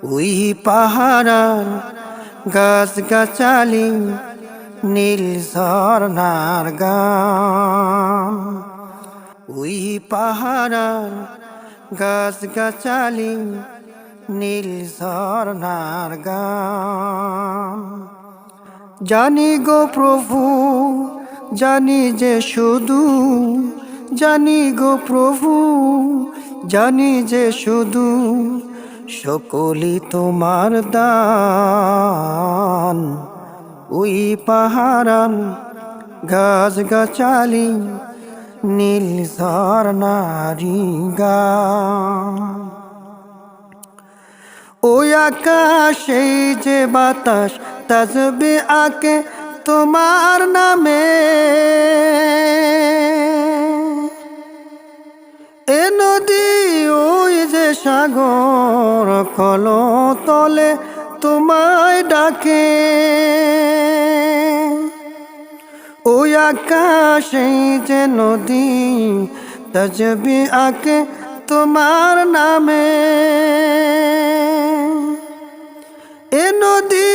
ওই পাহাড়ার গাছ গাছালি নীল ঝরনার গান। ওই পাহাড়ার গাছ গাছালি নীল ঝরনার গান। জানি গো প্রভু জানি যে শুধু, জানি গো প্রভু জানি যে শুধু, সকলি তোমার দান। ওই পাহাড়ান গাছ গাছালি নীল ঝরনারি গান। ওই আকাশে যে বাতাস তাজবে আঁকে তোমার নামে, এ নদী ওই যে সাগর কলতলে তোমায় ডাকে। ওই আকাশে যে নদী তাজবি আঁকে তোমার নামে, এ নদী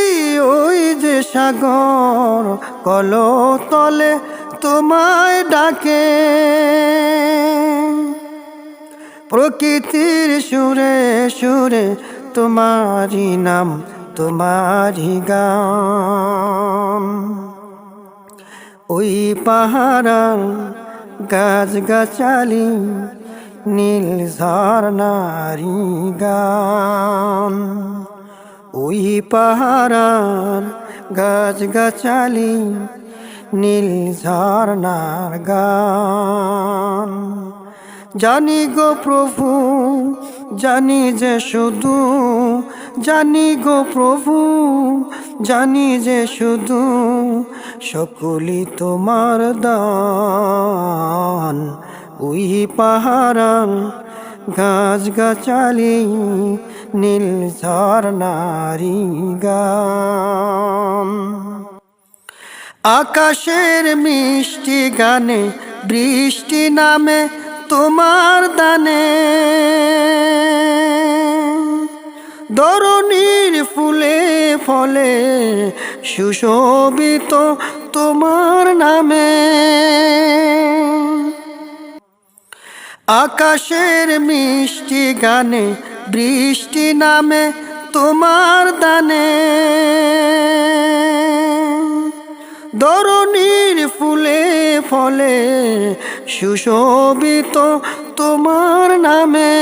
ওই যে সাগর কলতলে তোমায় ডাকে। প্রকৃতির সুরে সুরে তোমারি নাম তোমারি গান। ওই পাহাড়ার গাছ গাছালি নীল ঝরনারি গান। ওই পাহাড়ার গাছ গাছালি নীল ঝরনার গান। জানি গো প্রভু জানি যে শুধু, জানি গো প্রভু জানি যে শুধু, সকলি তোমার দান। ওই পাহাড়ার গাছ গাছালি নীল ঝরনারি গান। আকাশের মিষ্টি গানে বৃষ্টি নামে তোমার দানে, ধরণীর ফুলে ফলে সুশোভিত তোমার নামে। আকাশের মিষ্টি গানে বৃষ্টি নামে তোমার দানে, ধরণীর ফুলে ফলে সুশোভিত তোমার নামে।